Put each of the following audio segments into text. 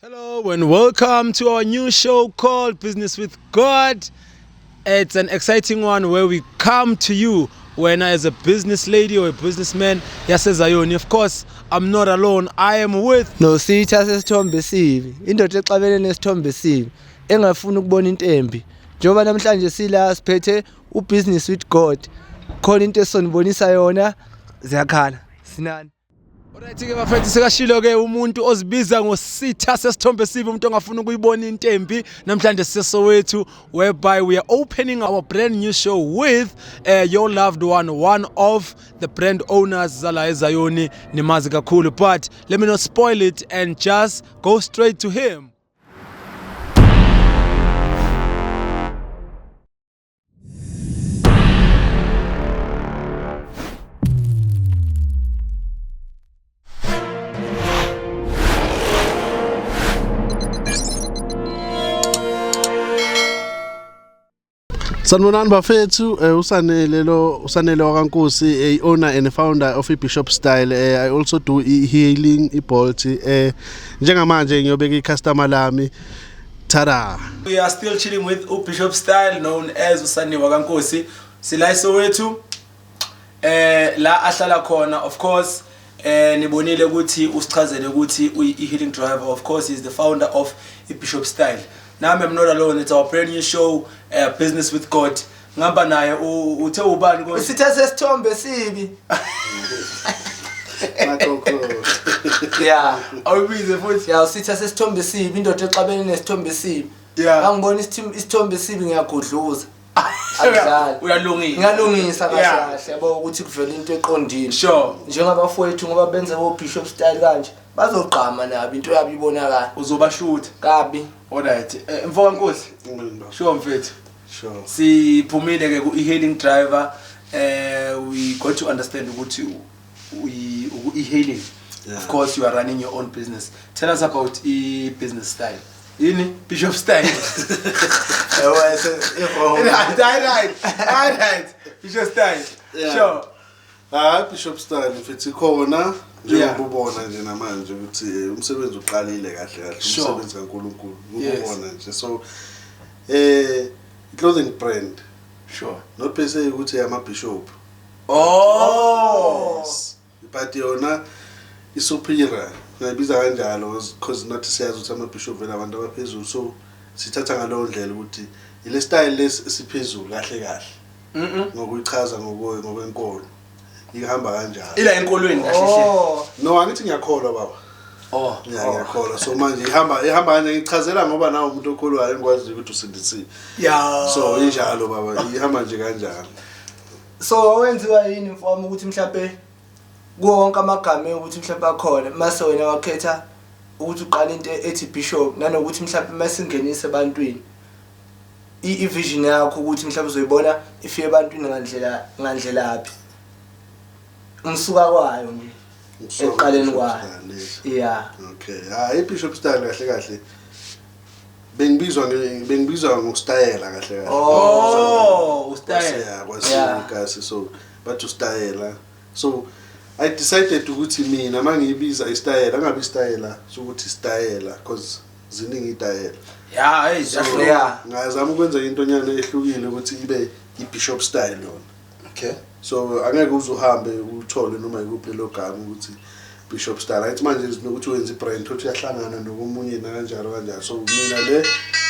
Hello and welcome to our new show called Business with God. It's an exciting one where we come to you when as a business lady or a businessman yaseZayoni. Of course, I'm not alone. I am with Nositha sesithombe sibi, indoda exabene nesithombe sibi, engafuni ukubona into embi. Njengoba namhlanje sila siphethe ubusiness with God. Khona into esonibonisa yona, ziyakhala. Sinani? Alright-ke bafethu, sekashilo-ke umuntu ozibiza ngositha sesithombe sibi, umuntu ongafuna ukuyibona into embi. Namhlanje siseSoweto, whereby we are opening our brand new show with your loved one of the brand owners zala eZayoni, nimazi kakhulu. But let me not spoil it and just go straight to him. Sanibonani bafethu, usanele wakaNkosi, owner and founder of Bishop Style. I also do healing, Bolt. Njengamanje ngiyobeka icustomer lami. Tada. We are still chilling with Bishop Style, known as Usani wakaNkosi. Sila eSoweto. La ahlala khona, of course. Nibonile ukuthi usichazele ukuthi healing driver. Of course, he's the founder of Bishop Style. Now I'm not alone. It's our brand new show, Business with God. Ngamba naye uthe ubani ngo Usitha sesithombe sibi. Yeah. awubize futhi. Yeah, usitha sesithombe sibi, indoda exabene nesithombe sibi. Yeah. Angibona isithombe sibi ngiyagudluza. Akudlali. Uyalungisa. Ngalungisa kahle yabo ukuthi kuvela into eqondile. Sure. Njengabafowethu ngoba benze bo Bishop Style kanje, bazogqama nabo into yabo ibonakala. Uzobashoot. Kabi. Alright. Mfowethu Nkosi. Sure mfethu. Sure. Siphumile ke ku healing driver. We got to understand ukuthi e-hailing. Yeah. Of course, you are running your own business. Tell us about business style. Yini? Bishop Style. Right. Bishop Style. Yeah. Sure. Bishop Style mfethu khona njengoba ubona nje namanje ukuthi umsebenzi uqalile kahle umsebenzi kaNkulunkulu ubona nje. So clothing brand. Sure. Not per se ukuthi ama bishop. Oh. Yes. But yona isuperior. Ngabiza kanjalo because not siyazi ukuthi ama bishop vela abantu abaphezulu, so sithatha ngalo ndlela ukuthi ile style lesiphezulu kahle kahle. Ngokuyichaza ngokwenkolo. Ihamba kanjalo. Ila enkolweni kahle hle. No, angithi ngiyakholwa baba. Oh, ngiyakholwa. So manje ihamba kanje ngichazela ngoba nawe umuntu okholwayo engikwazi ukuthi usindisile. Yeah. So injalo baba, ihamba nje kanjalo. So wenziwa yini mfowami ukuthi mhlawumbe wonke amagama ukuthi mhlawumbe akhona mase wena wakhetha ukuthi uqale into ethi Bishop nanokuthi mhlawumbe masingenise ebantwini i-vision yakho ukuthi mhlawumbe uzoyibona ifike ebantwini ngandlela yaphi umsuka kwayo nje eqaleni kwayo. Yeah. Okay. Bishop Style kahle kahle. Bengibizwa ngostyle kahle kahle. Oh, ustayle. Yeah, kwasikazi so but ustayle. So I decided ukuthi mina mangiyibiza istyle angabi istyle ukuthi style because ziningi istyle. Yeah, hey, definitely. Yeah. Ngazama ukwenza into nyana ehlukile ukuthi ibe iBishop Style yona. Okay. So angeke uzuhambe uthole noma ikuphi lo gama ukuthi Bishop Style. Ayithi manje nokuthi wenza ibrand uthi uyahlangana nokumunye kanjalo. So mina le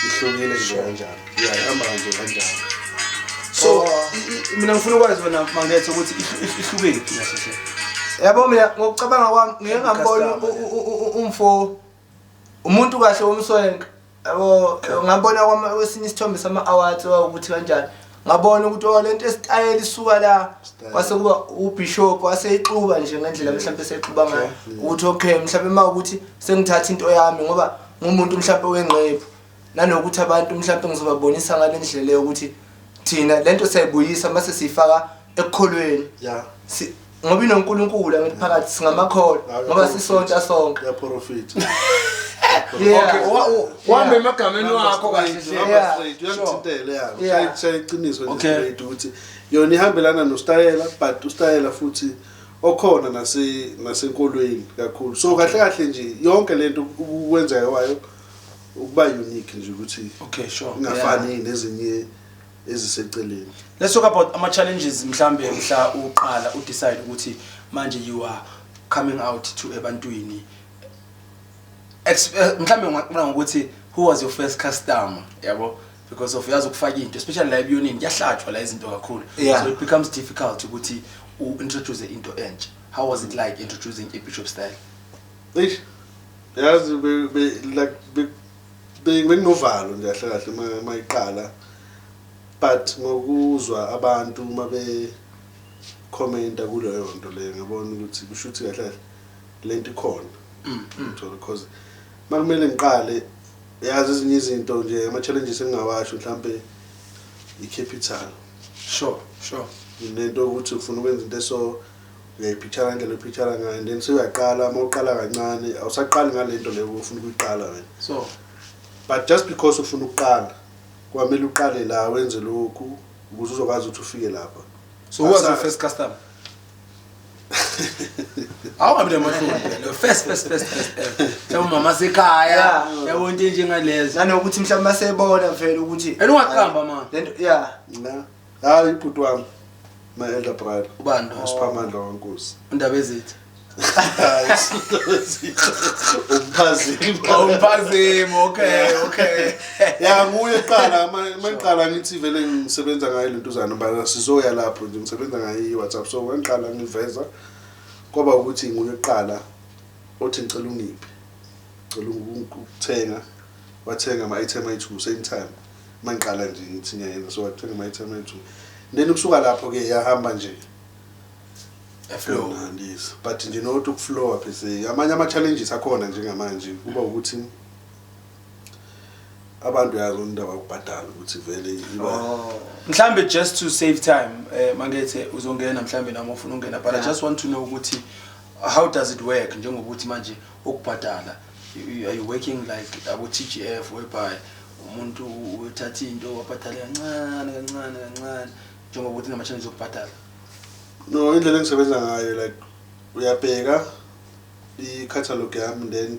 ihlukile nje kanjalo. Yeah, ihamba nje kanjalo. So mina ngifuna ukwazi wena mangethe ukuthi ihlukile kahle hle. Yabo mina ngokucabanga kwami ngeke ngambona umfo umuntu kahle womswenke. Yabo ngabona kwesinye isithombe sama awards ukuthi kanjani. Ngabona ukuthi lento estyle isuka la kwase kuba uBishop waseyixuba nje ngendlela mhlawumbe seyixuba ngayo ukuthi okay mhlawumbe mawukuthi sengithatha into yami ngoba ngumuntu mhlawumbe wenqephu nanokuthi abantu mhlawumbe ngizobabonisa ngalendlela ukuthi thina lento sayibuyisa mase sifaka ekukholweni. Yeah. Ngoba inoNkulunkulu angithi phakathi singamakholwa ngoba sisonke sonke. Ya profit. Yeah. Okay, wambe emagameni wakho kahle hle. Uyangithintela yeah. Shayiqiniso nje ukuthi yona ihambelana nostyle but ustayle futhi okhona nasenkolweni kakhulu so kahle kahle nje yonke lento ukwenza kwayo ukuba unique nje ukuthi okay sure ingafani nezinye eziseceleni. Let's talk about ama challenges mhlambe mhla uqala udecide ukuthi manje you are coming out to ebantwini mhlambe ngicabanga ukuthi who was your first customer yabo because of yazi ukufaka into especially la ebuyonini kuyahlatshwa la izinto kakhulu so it becomes difficult ukuthi introduce into entsha. How was it like introducing iBishop style? Yazi benginovalo nje kahle kahle mayiqala but ngokuzwa abantu mabe commenta kuleyo nto le ngibona ukuthi kushuthi kahle kahle lento ikhona because makumele ngiqale yazi ezinye izinto nje ama challenges engingawasho mhlambe icapital Sure lento ukuthi ufuna ukwenza into so uyayipicture ngale picture ngayo and then sewuyaqala mawuqala kancane awusaqali ngalento leyo ufuna ukuyiqala wena so but just because ufuna ukuqala kwamele uqale la wenze lokhu ukuze uzokwazi ukuthi ufike lapha. So who was your first customer? Awukabe lemahluko first ever mama sekhaya yabo into njengalezo nanokuthi mhlawumbe masebona vele ukuthi ungaqamba manje lento na hayi ibhuti wami my elder brother ubani uSiphamandla waNkosi undaba ezithi umphazimi okay ya nguye eqala mangiqala ngithi vele ngisebenza ngayo lento uzana ba sizoya lapho nje ngisebenza ngayo iWhatsApp so ngiqala ngiveza kwaba ukuthi nguye eqala othi ngicela ungiphi ngicela ukuthenga wathenga ama item ayi2 same time mangiqala nje ngithi ngiyenza so wathenga ama item ayi2 then ukusuka lapho ke yahamba nje flow yes but nje not ukuflow phese amanye ama challenges akhona njengamanje kuba ukuthi abantu yazo indaba ukubhadala ukuthi vele mhlambe just to save time mangethe uzongena mhlambe nami ufuna ungena but I just want to know ukuthi how does it work njengokuthi manje ukubhadala are you working like abo TGF whereby umuntu uthatha into wabhadala kancane njengokuthi nama challenges okubhadala? No, indlela engisebenza ngayo like uyabheka i-catalog yami then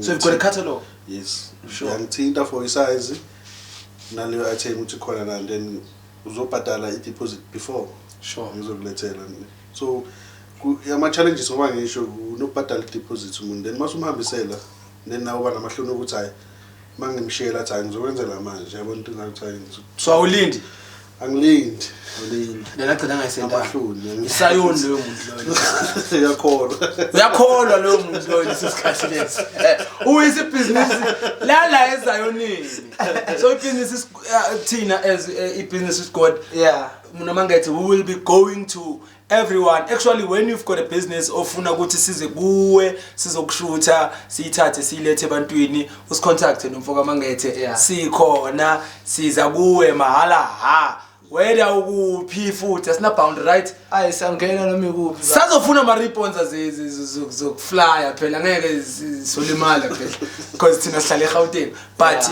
so you've got a catalog? Yes, sure. Ngithinta for isize naleyo item ukuthi khona and then uzobhadala i-deposit before sure ngizokulethela so ama challenges ngoba ngisho unokubhadala i-deposit umuntu then masumhambisela then nawo bana mahloni ukuthi hayi mangimshiyela athi ngizokwenzela manje yabona into ngathi so awulindi angilindi ngiyacela ngayisenda amahloni isayoni leyo muntu loyo uyakholwa leyo muntu loyo lesikhathi lesi uyisi business la ezayonini so business is thina as business is God mina mangathi we will be going to everyone actually when you've got a business ofuna ukuthi size kuwe sizokushutha siyithathe siyilethe ebantwini usicontact nomfoka mangethe sikhona siza kuwe mahala whether ukuphi futhi asina boundary right ayisangena noma ikuphi sizofuna ama ribbons zokuflyer phela ngeke solimala phela because thina sihlala eGauteng but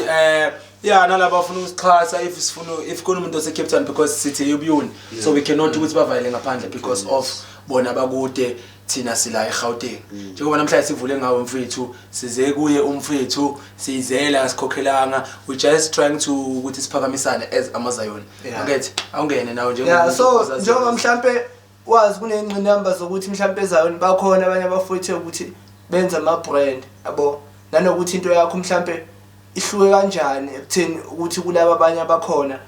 nalabo bafuna usichasa if kuna umuntu ose Cape Town because sithi yobuyoni so we cannot ukuthi bavayele ngaphandle because of bona bakude thina sila eGauteng njengoba namhlanje sivule ngawo mfethu size kuye umfethu sizela sikhokhelanga we just trying to ukuthi siphakamisane as amazayoni ngithi awungene nawo njengoba so njengoba mhlambe wazi kunengqini number zokuthi mhlambe ezayoni bakhona abanye abafowethu ukuthi benza ama brand yabo nanokuthi into yakho mhlambe ihluke kanjani ekutheni ukuthi kulabo abanye abakhona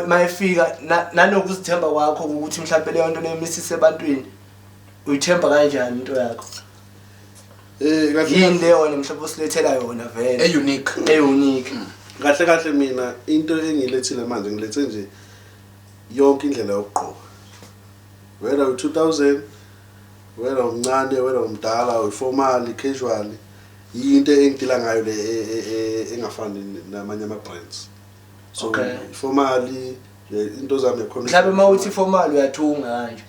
mayefika nanokuzithemba kwakho ukuthi mhlambe leyo nto lemisise ebantwini uyithemba kanjani into yakho kahle yini leyo mhlambe usilethela yona vele unique kahle mina into engilethile manje ngilethe nje yonke indlela yokugqoka whether u2000 whether umncane whether umdala uformal casual into engidila ngayo le engafani namanye ama brands so formally into zami ekhona mhlawumbe mawuthi formal uyathunga kanje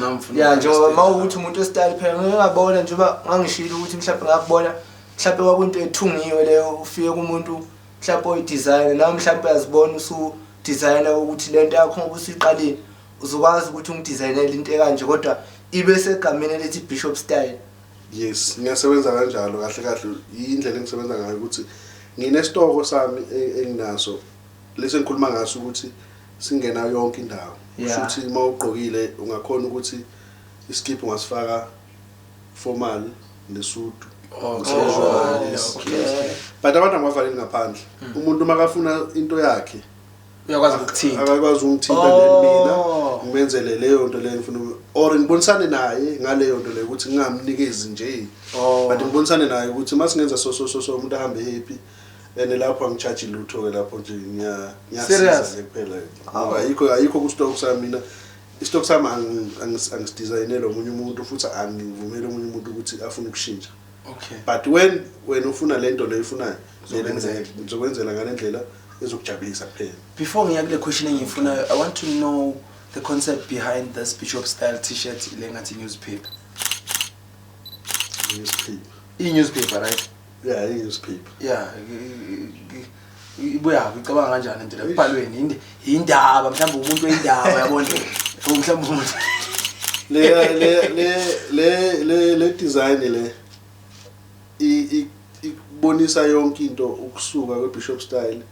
namfuna njengoba mawuthi umuntu ostyle phela ngiyabona njengoba ngangishilo ukuthi mhlawumbe ngakubona mhlawumbe kwakunto ethungiwe leyo ufike kumuntu mhlawumbe oyidesign nawe mhlawumbe uyazibona usu designer ukuthi lento yakho ngoba usiqalile uzokwazi ukuthi ungidesignele into ekanje kodwa ibe segameni elithi Bishop Style. Yes, ngiyasebenza kanjalo kahle kahle indlela engisebenza ngayo ukuthi nginesitoko sami enginaso lese ngikhuluma ngaso ukuthi singena yonke indawo. Futhi uma ugqokile ungakhona ukuthi iskip ungasifaka formal nesuit. Okay. But abantu abavaleli ngaphandle. Umuntu makafuna into yakhe uyakwazi ukuthinta. Akakwazi ukuthinta mina ngimenzele leyo nto leyo ngifuna or ngibonisane naye ngaleyo nto leyo ukuthi ngingamnikezi nje. But ngibonisane naye ukuthi masingenza so umuntu ahambe happy ene lapho angicharge lutho ke lapho nje ngiyasiza kuphela. Ayikho ku stock sami mina. Istock sami angidesignele omunye umuntu futhi angivumele omunye umuntu ukuthi afune ukushintsha. Okay. But when ufuna lento leyo ufunayo ngizokwenzela ngalendlela ezokujabulisa kuphela. Before ngiya kule question engifuna, I want to know the concept behind this Bishop Style t-shirt lengathi newspaper. Newspaper, right? Yeah, newspaper. Yeah. Ibuya ngicabanga kanjani into lebhalweni indaba mhlawumbe umuntu weindaba yabona mhlawumbe umuntu le design le ibonisa yonke into ukusuka kweBishop Style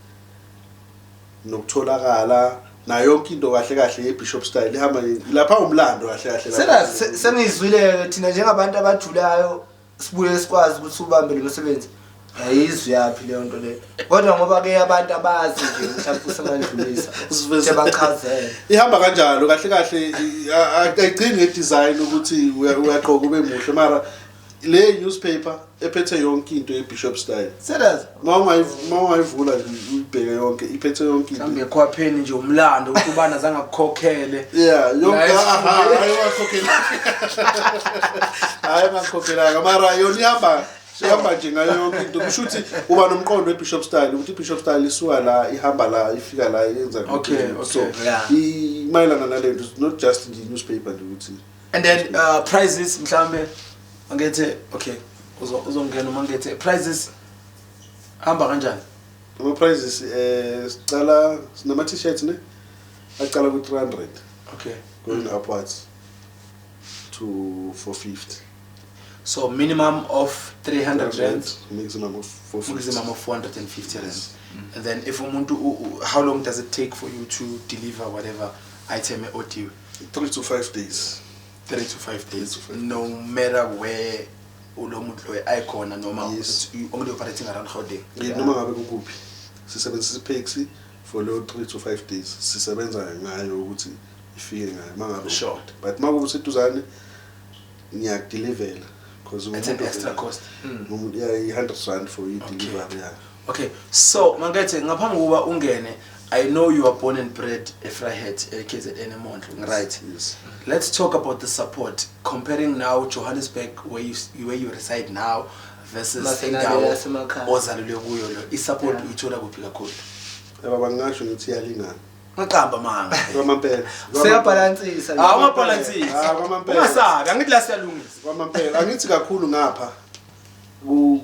nokutholakala na yonke into kahle kahle yeBishop Style ihamba lapha umlando kahle kahle. Sengizwile thina njengabantu abajulayo sibuye sikwazi ukuthi ubambe lo msebenzi. Ayizwi yaphi leyo nto le. Kodwa ngoba ke abantu abazi nje mhlawumbe usemandlulisa. Sebachazela. Ihamba kanjalo kahle kahle ayigcini ngedesign ukuthi uyaqoka ube muhle mara le newspaper ephethe yonke into yeBishop Style. Serious? Mawayivula ubheke yonke iphethe yonke into. Mhlambe ekhwapheni nje umlando ukuthi ubana zange akukhokhele. Yeah, yonke ayikhokhela. Ayikhokhela mara yona ihamba nje ngayo yonke into. Kusho ukuthi uba nomqondo weBishop Style ukuthi iBishop Style isuka la ihamba la ifika la yenza Okay. So imayelana nalento not just in the newspaper nje ukuthi. And then prices mhlambe angethe okay uzongena uma ngethe prices hamba kanjani? Ama prices sicala sinama t-shirts ne aqala ku 300. Okay. Going upwards to 450. So minimum of 300 rand, maximum of 450. maximum of 450 rand. And then if umuntu how long does it take for you to deliver whatever item or due? 3 to 5 days. 3 to 5 days. No matter where ulomuntu icon noma only operating around Gauteng. Noma ngabe kukuphi. Sisebenzisa iPaxi for lo 3 to 5 days. Sisebenza ngayo ukuthi ifike ngayo mangabe short. But makuba useduzane ngiyakudeliver because it's an extra cost. Yeah, 100 rand for you delivery. Yeah. Okay. So mangethe ngaphambi kuba ungene, I know you are born and bred a Vryheid KZN Mondlo, right? Yes. Let's talk about the support. Comparing now Johannesburg where you reside now versus indawo ozalelwe kuyo lo. I-support uyithola kuphi kakhulu? Yaba ngisho ngithi iyalingana. Ngaqamba manga. Kwamampela. Siyabalansisa. Ungabalansisa. Kwamampela. Ungasabi, angithi la siyalungisa. Kwamampela. Angithi kakhulu ngapha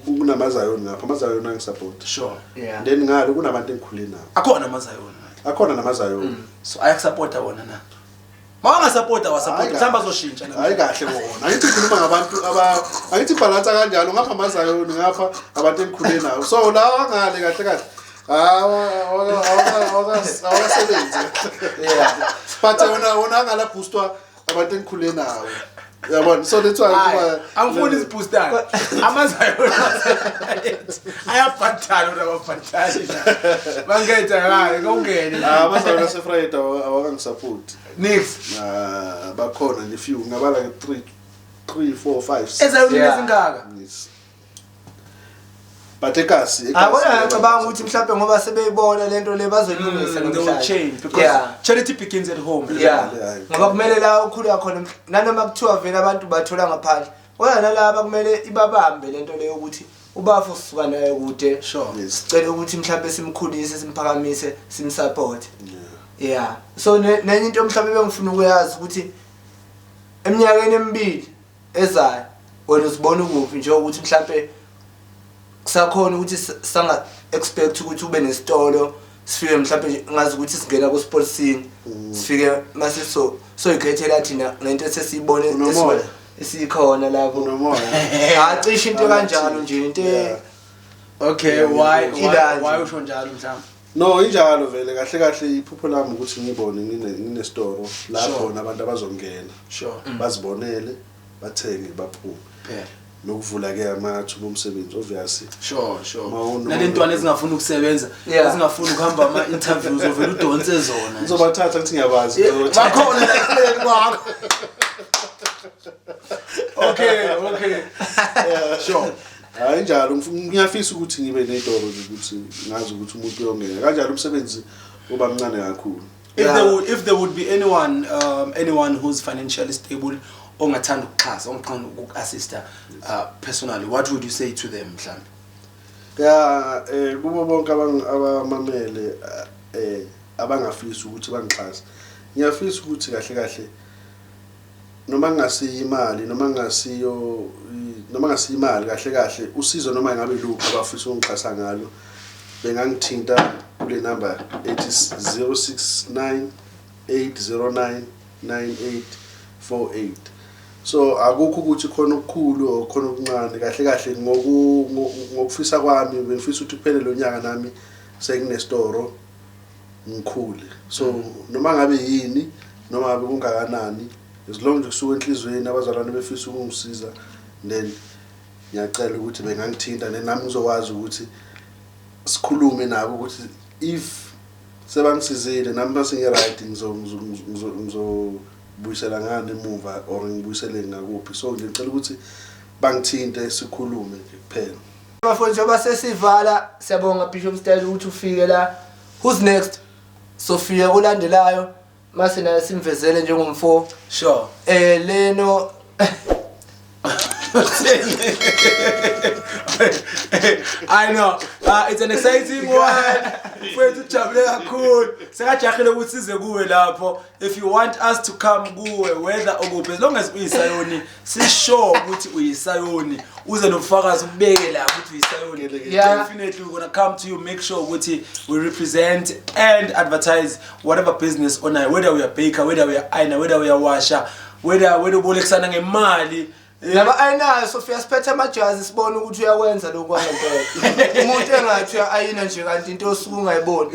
kunamazayoni ngapha. Amazayoni angisupport. Sure. Yeah. Then ngalo kunabantu engikhule nabo. Akhona amazayoni. Akhona namazayoni. So ayakusupporta wona na. Mawungasupporta wasupporta mhlamba azoshintsha na. Hayi kahle wona. Angithi ngikhuluma ngabantu angithi balance kanjalo ngapha amazayoni ngapha abantu engikhule nabo. So lawa ngale kahle kahle. Awakasebenzi. Yeah. But wona ngala boostwa abantu engikhule nawo. Yabona so that's why angifuni izibooster. Amazayoni ayabhatala unababhatali na. Bangetha hayi ngongene. Amazayoni aseFriday awakangisupport. Next. Bakhona nje few ngabala ke 3 4 5. Ezayoni ezingaka. Yes. But ekasi Abona ngicabanga ukuthi mhlawumbe ngoba sebeyibona lento le bazolungisa ngomhlanje change because charity begins at home. Yeah. Ngoba kumele la ukhula khona nanoma kuthiwa vele abantu bathola ngaphandle. Kodwa nalabo kumele ibabambe lento le ukuthi ubafu sisuka naye kude. Sure. Sicela ukuthi mhlawumbe simkhulise simphakamise simsupport. Yeah. So nenye into mhlawumbe bengifuna ukuyazi ukuthi eminyakeni emibili ezayo wena usibona ukuphi nje ukuthi mhlawumbe kusakhona ukuthi sanga expect ukuthi ube nesitolo sifike mhlawumbe nje ngazi ukuthi singena ku sport scene sifike mase so ikhethela thina lento esesiyibone esikhona lapho acisha into kanjalo nje into okay why usho njalo mhlawumbe no injalo vele kahle kahle iphupho lami ukuthi ngibone ngine store la khona abantu abazongena sure bazibonele bathenge baphume phela nokuvula ke amathuba omsebenzi obviously sure nalentwana ezingafuna ukusebenza ezingafuna ukuhamba ama interviews ovela udonse zona ngizobathatha ngithi ngiyabazi bakhona la eceleni kwakho okay sure hayi njalo ngiyafisa ukuthi ngibe netoro ukuthi ngazi ukuthi umuntu uyongena kanjalo umsebenzi uba mncane kakhulu if there would be anyone who's financially stable ongathanda ukuxhasa ongiqhana ukuassista personally what would you say to them mhlawumbe kubo bonke abamamele abangafisa ukuthi bangixhase ngiyafisa ukuthi kahle kahle noma ngasiya imali noma ngasiyo imali kahle kahle usizo noma ngabe luphi abafisa ukungixhasa ngalo bengangithinta kule number ethi 069 809 9848 so akukho ukuthi khona okukhulu o khona okuncane kahle kahle ngokufisa kwami bengifisa ukuthi kuphele lo nyaka nami sengine store ngikhule so noma ngabe yini noma ngabe kungakanani as long as kusuka enhlizweni abazalwane befisa ukungisiza then ngiyacela ukuthi bengangithinta nami ngizokwazi ukuthi sikhulume nabo ukuthi if sebangisizile nami base ngi-right ngizobuyisela ngani emuva or ngibuyisele ngakuphi so ngicela ukuthi bangithinte sikhulume kuphela abafowethu abasesivala siyabonga Bishop Style ukuthi ufike la who's next Sophia olandelayo mase naye simvezele njengomfo sure leno I know it's an exciting one mfethu ujabule kakhulu sekajahile ukuthi size kuwe lapho if you want us to come kuwe whether okuphi as long as uyisayoni sisure ukuthi uyisayoni uze nobufakazi ubeke lapho ukuthi uyisayoni definitely we're going to come to you make sure ukuthi we represent and advertise whatever business onayo whether we are baker whether we are aina whether we are washer whether ubolekisana ngemali laba ayinayo Sophia siphethe amajazi sibone ukuthi uyawenza lokho kwangempela umuntu engathi ayina nje kanti into osuku ungayiboni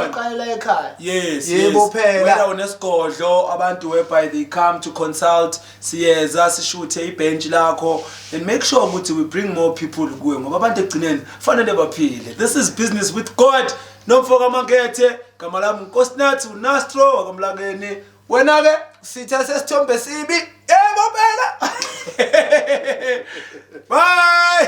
uqalela ekhaya yes yebo phela wena unesigodlo abantu whereby they come to consult siyeza sishuthe ibench lakho and make sure ukuthi we bring more people kuwe ngoba abantu egcineni fanele baphile this is business with God nomfoka amakethe gama lami uNkosinathi uNastro wakamlangeni wena ke sitha sesithombe sibi yebo phela bye